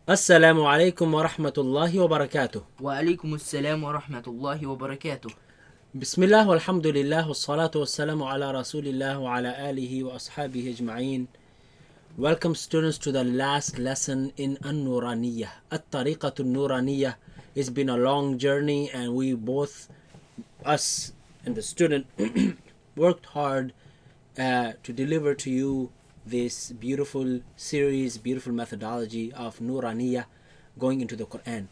السلام عليكم ورحمة الله وبركاته. وعليكم السلام ورحمة الله وبركاته. بسم الله والحمد لله والصلاة والسلام على رسول الله وعلى آله وأصحابه أجمعين. Welcome students to the last lesson in النورانية. الطريقة النورانية. It's been a long journey and we both, us and the student, worked hard to deliver to you this beautiful series, beautiful methodology of Nuraniyah going into the Quran.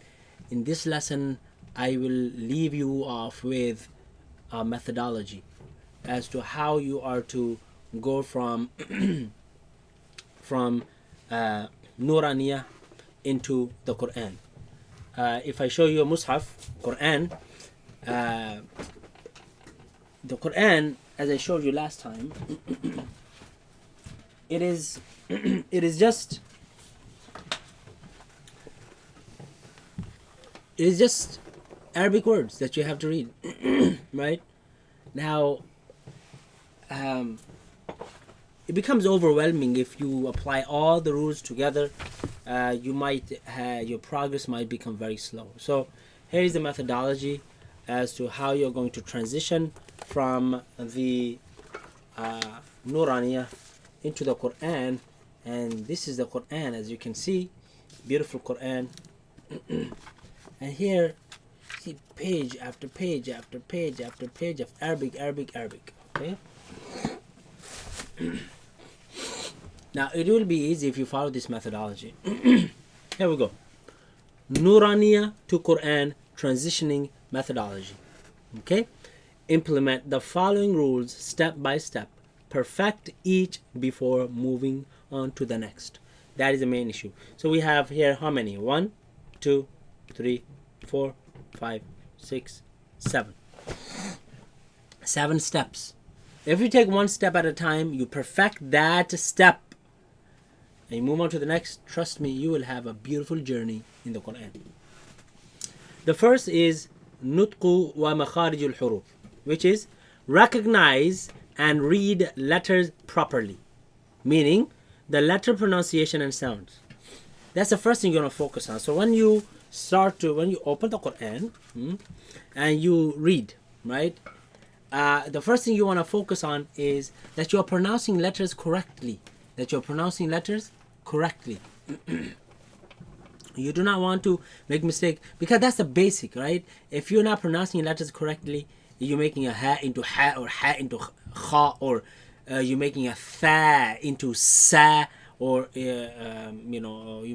In this lesson, I will leave you off with a methodology as to how you are to go from Nuraniyah into the Quran. If I show you a Mus'haf, Quran, the Quran, as I showed you last time, it is just Arabic words that you have to read. Right now, it becomes overwhelming if you apply all the rules together. Your progress might become very slow. So here is the methodology as to how you're going to transition from the Nuraniyah into the Quran. And this is the Quran, as you can see, beautiful Quran. And here, see page after page after page after page of Arabic. Okay. Now it will be easy if you follow this methodology. Here we go. Nuraniyah to Quran transitioning methodology. Okay. Implement the following rules step by step. Perfect each before moving on to the next. That is the main issue. So we have here how many? 1, 2, 3, 4, 5, 6, 7. 7 steps. If you take one step at a time, you perfect that step and you move on to the next, trust me, you will have a beautiful journey in the Quran. The first is nutqu wa makharijul huroof, which is recognize and read letters properly, meaning the letter pronunciation and sounds. That's the first thing you're going to focus on. So when you open the Quran and you read, right, the first thing you want to focus on is that you're pronouncing letters correctly. You do not want to make mistake, because that's the basic, right? If you're not pronouncing letters correctly, you're making a ha into ha or ha into kha, or you're making a tha into sa, or you're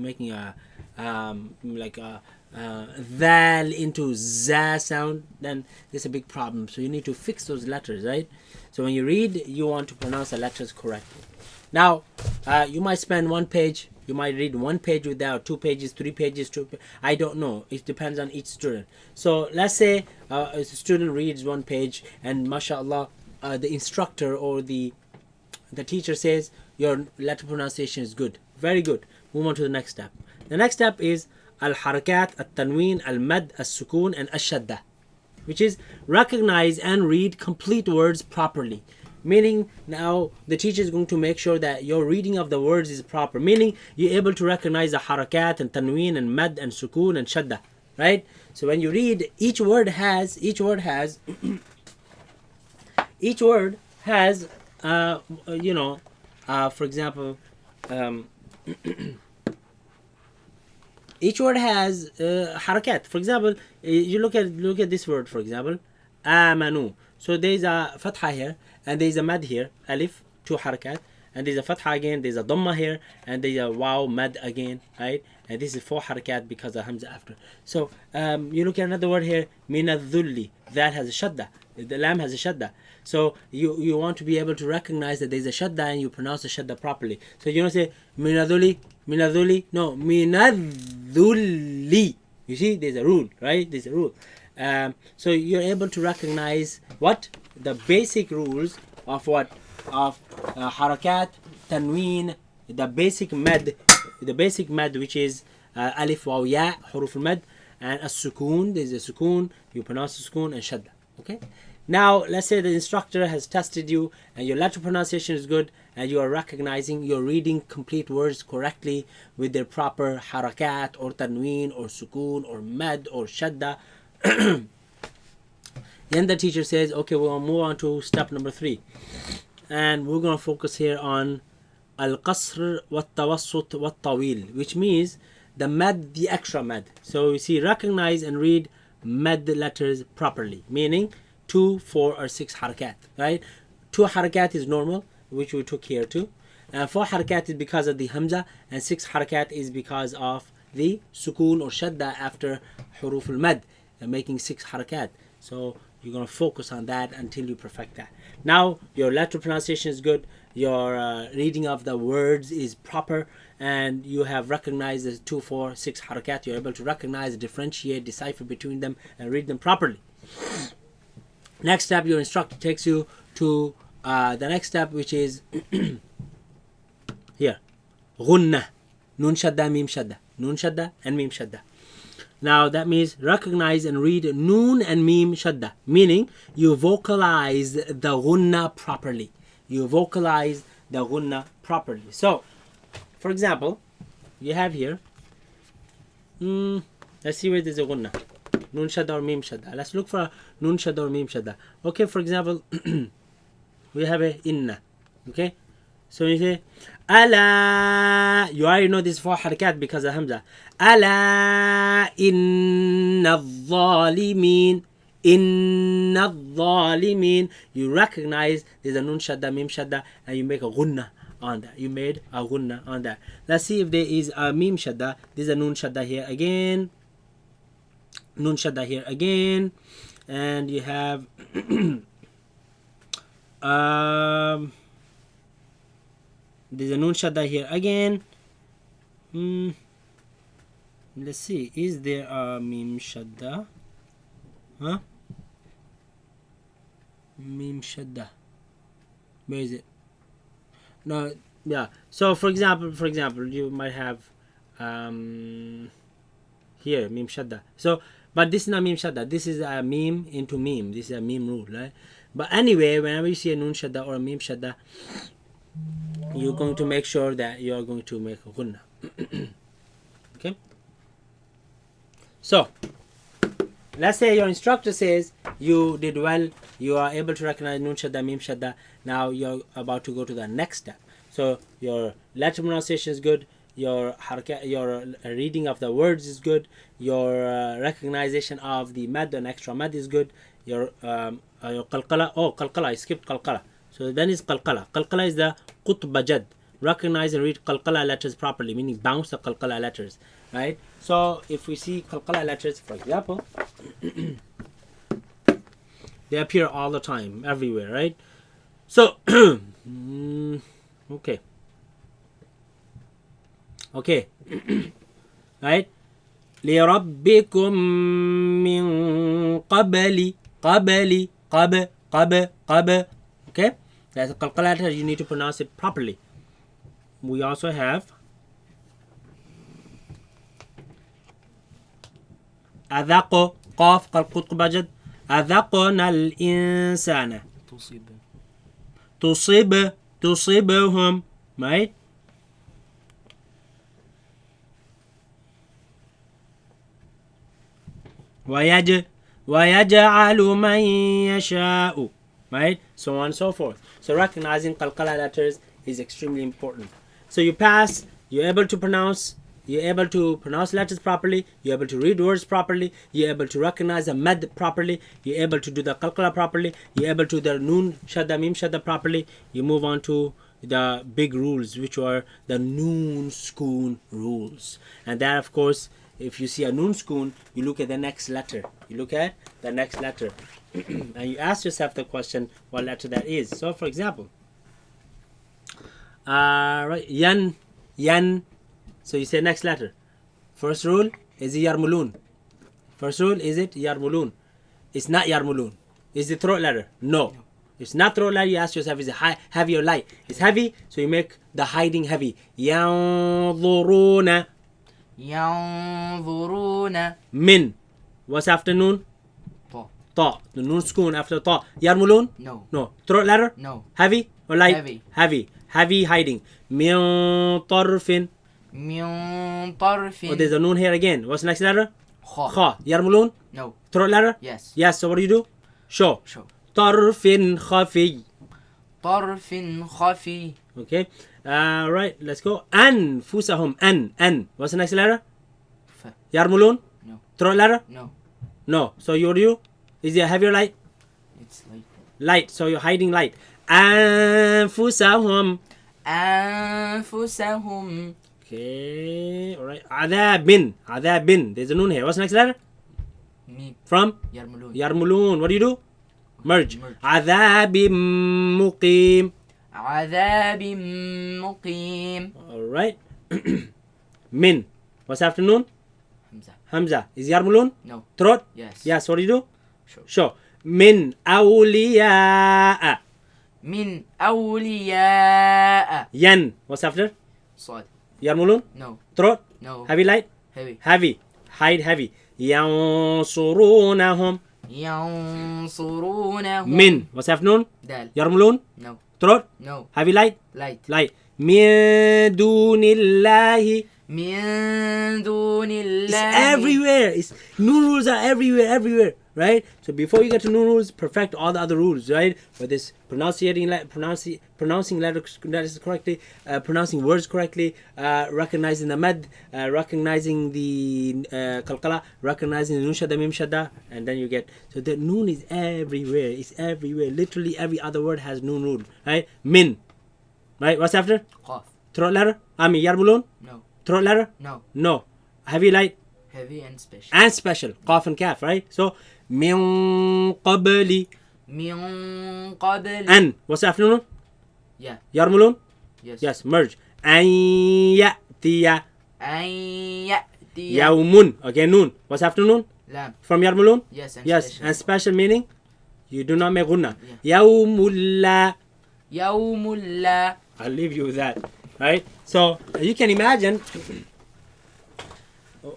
making a like a dhal into za sound, then there's a big problem. So you need to fix those letters, right? So when you read, you want to pronounce the letters correctly. Now, you might spend one page, you might read one page without 2 pages, 3 pages, I don't know. It depends on each student. So let's say a student reads one page and mashallah, the instructor or the teacher says your letter pronunciation is good. Very good. Move on to the next step. The next step is al-harakat, al-tanween, al-mad, al-sukun, and al-shadda, which is recognize and read complete words properly. Meaning now the teacher is going to make sure that your reading of the words is proper. Meaning you're able to recognize the harakat and tanween and mad and sukun and shadda, right? So when you read, each word has for example, each word has harakat. For example, you look at this word, for example, amanu. So there's a fatha here, and there's a mad here, alif, 2 harakat, and there's a fatha again, there's a dhamma here, and there's a waw, mad again, right? And this is 4 harakat because of hamza after. So you look at another word here, minadhulli, that has a shadda, the lam has a shadda. So you want to be able to recognize that there's a shadda and you pronounce the shadda properly. So you don't say minadhulli, no, minadhulli. You see, there's a rule, right? There's a rule. So you're able to recognize what? The basic rules of what? Of harakat, tanween, the basic mad, which is alif, waw, ya, huroof-ul-mad, and as-sukun, there's a sukun, you pronounce the sukun, and shadda. Okay? Now, let's say the instructor has tested you and your letter pronunciation is good, and you are recognizing, you're reading complete words correctly with their proper harakat or tanween or sukoon or mad or shadda. Then the teacher says, okay, we're going to move on to step number 3. And we're going to focus here on al-qasr wa-tawassut wa-tawil, which means the mad, the extra mad. So you see, recognize and read mad letters properly, meaning 2, 4, or 6 harakat, right? 2 harakat is normal, which we took here too. 4 harakat is because of the hamza, and 6 harakat is because of the sukoon or shadda after huroof-ul-mad, making 6 harakat. So you're going to focus on that until you perfect that. Now your letter pronunciation is good, your reading of the words is proper, and you have recognized the 2, 4, 6 harakat. You're able to recognize, differentiate, decipher between them, and read them properly. Next step, your instructor takes you to the next step, which is here, ghunna, nun shadda, mim shadda, nun shadda and mim shadda. Now that means recognize and read noon and mim shadda, meaning you vocalize the ghunna properly. You vocalize the ghunna properly. So, for example, you have here, let's see where there's a ghunna. Nun shadda or mim shadda. Let's look for nun shadda or mim shadda. Okay, for example, we have a inna. Okay, so you say ala. You already know this 4 harakat because of hamza. Ala inna dhalimin. Inna dhalimin. You recognize there's a nun shadda, mim shadda, and you make a ghunna on that. You made a ghunna on that. Let's see if there is a mim shadda. There's a nun shadda here again. Nun shadda here again, and you have there's a nun shadda here again. Let's see, is there a mim shadda? Huh? Mim shadda. Where is it? No, yeah. So for example, you might have here mim shadda. So, but this is not mim shadda. This is a mim into mim. This is a mim rule, right? But anyway, whenever you see a nun shadda or a mim shadda, you're going to make sure that you are going to make a ghunna. Okay. So, let's say your instructor says you did well. You are able to recognize nun shadda, mim shadda. Now you're about to go to the next step. So your letter pronunciation is good. Your reading of the words is good. Your recognition of the mad and extra mad is good. Your qalqala. Oh, qalqala. I skipped qalqala. So then is qalqala. Qalqala is the qutb jad. Recognize and read qalqala letters properly, meaning bounce the qalqala letters, right? So if we see qalqala letters, for example, they appear all the time, everywhere, right? So, okay. Okay, right? لربكم من قبل قبل. Okay, that's a calculator. You need to pronounce it properly. We also have أذق قاف قلقط بجد أذقنا الإنسان تصيبهم, right? ويجعل من يشاء, right? So on and so forth. So recognizing qalqala letters is extremely important. So you pass, you're able to pronounce letters properly, you're able to read words properly, you're able to recognize the mad properly, you're able to do the qalqala properly, you're able to do the noon shadda, mim shadda properly. You move on to the big rules, which are the noon sukoon rules. And that, of course, if you see a noon sukoon, you look at the next letter. And you ask yourself the question, what letter that is. So for example, right, yan. So you say next letter. First rule is yarmulun. It's not yarmulun. Is it throat letter? No. It's not throat letter. You ask yourself, is it heavy or light? It's heavy, so you make the hiding heavy. Yanzuruna. Min. What's after noon? Ta. The noon sukoon after ta. Yarmulun? No. No. Throat letter? No. Heavy or light? Heavy. heavy hiding. من طرف. من طرف. Oh, there's a noon here again. What's the next letter? خاء. Kha. Yarmulun? No. Throat letter? Yes. Yes, so what do you do? Show. Show. طرف خفي. طرف خفي. Okay. Right, let's go. أنفسهم. An. What's the next letter? ف. Yarmulun? No. Throat letter? No. No. So you what do you? Is it heavy or light? It's like Light. So you're hiding light. أنفسهم. أنفسهم. Okay. Alright. عذاب. There's a noon here. What's the next letter? ميم. From? يرملون. Yarmulun. What do you do? Merge. Merge. عذاب مقيم. عذاب مقيم. Alright. Min. What's after noon? همزة. Hamza. Is Yarmulun? No. Throat? Yes. Yes. What do you do? Show. Show. من أولياء. من أولياء. Yan. What's after? صاد. Yarmulun? No. Throat? No. Heavy light? Heavy. Heavy. Hide heavy. ينصرونهم. ينصرونهم. Min. What's after noon? دال. Yarmulun? No. Throat? No. Heavy light? Light. Light. من دون الله. من دون It's الله. everywhere. It's noon rules are everywhere, right? So before you get to noon rules, perfect all the other rules, right? Whether it's pronouncing letters correctly, pronouncing words correctly, recognizing the mad, recognizing the qalqala, recognizing the nun shadda, mim shadda, and then you get. So the noon is everywhere. It's everywhere. Literally every other word has noon rule, right? Min, right? What's after? قاف. Throat letter? Yarbulun? No. Throat letter? No. No. Heavy light? Heavy and special. And special. Qaf and kaf, right? So, min qabli. من قبل. An. What's the afternoon? Yeah. Yarmulun? Yes. Yes, merge. An ya'tiya. أن يأتي. Yawmun. Okay, noon. What's afternoon? لام. From Yarmulun? Yes. And Yes. special. And special meaning? You do not make gunna. Yeah. Yawmulla. يوم لا. I'll leave you with that. Right? So, you can imagine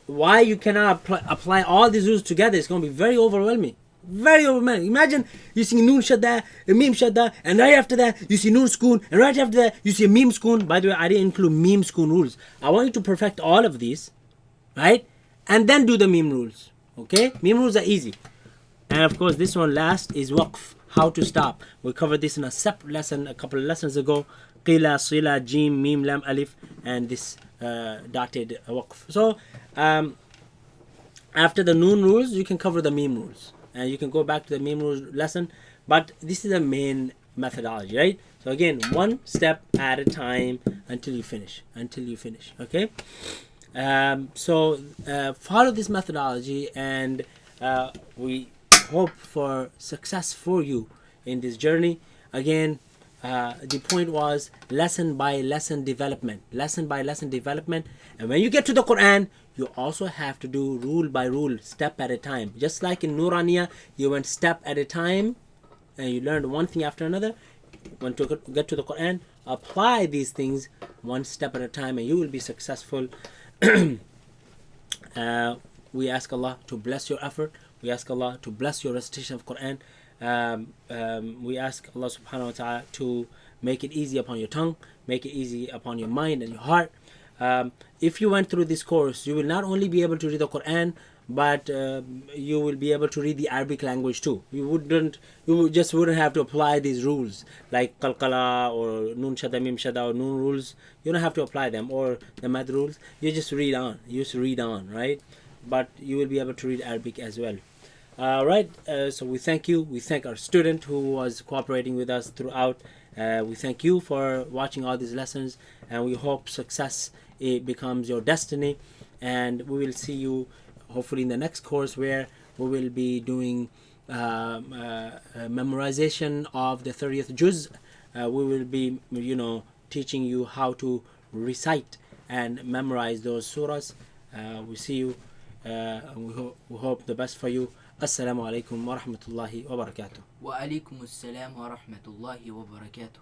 why you cannot apply all these rules together. It's going to be very overwhelming. Very overwhelming. Imagine you see noon shadda, a meme shadda, and right after that you see noon schoon, and right after that you see a meme schoon. By the way, I didn't include meme schoon rules. I want you to perfect all of these, right? And then do the meme rules. Okay? Meme rules are easy. And of course, this one last is waqf. How to stop. We covered this in a separate lesson a couple of lessons ago. Qila, sila, jim, mim, lam, alif, and this dotted waqf. So, after the noon rules, you can cover the meme rules. And you can go back to the meme rules lesson. But this is the main methodology, right? So again, one step at a time until you finish. Okay? Follow this methodology, and we hope for success for you in this journey. Again, the point was lesson by lesson development. And when you get to the Quran, you also have to do rule by rule, step at a time. Just like in Nuraniyah, you went step at a time and you learned one thing after another. When to get to the Quran, apply these things one step at a time and you will be successful. We ask Allah to bless your effort. We ask Allah to bless your recitation of Quran. We ask Allah subhanahu wa ta'ala to make it easy upon your tongue, make it easy upon your mind and your heart. If you went through this course, you will not only be able to read the Quran, but you will be able to read the Arabic language too. You just wouldn't have to apply these rules like qalqala or nun shadda, mim shadda, or nun rules. You don't have to apply them, or the mad rules. You just read on. Right? But you will be able to read Arabic as well. Right, so we thank you. We thank our student who was cooperating with us throughout. We thank you for watching all these lessons, and we hope success becomes your destiny. And we will see you hopefully in the next course, where we will be doing memorization of the 30th juz. We will be, teaching you how to recite and memorize those surahs. We see you. We hope the best for you. Assalamu alaikum wa rahmatullahi wa barakatuh. وعليكم السلام ورحمة الله وبركاته.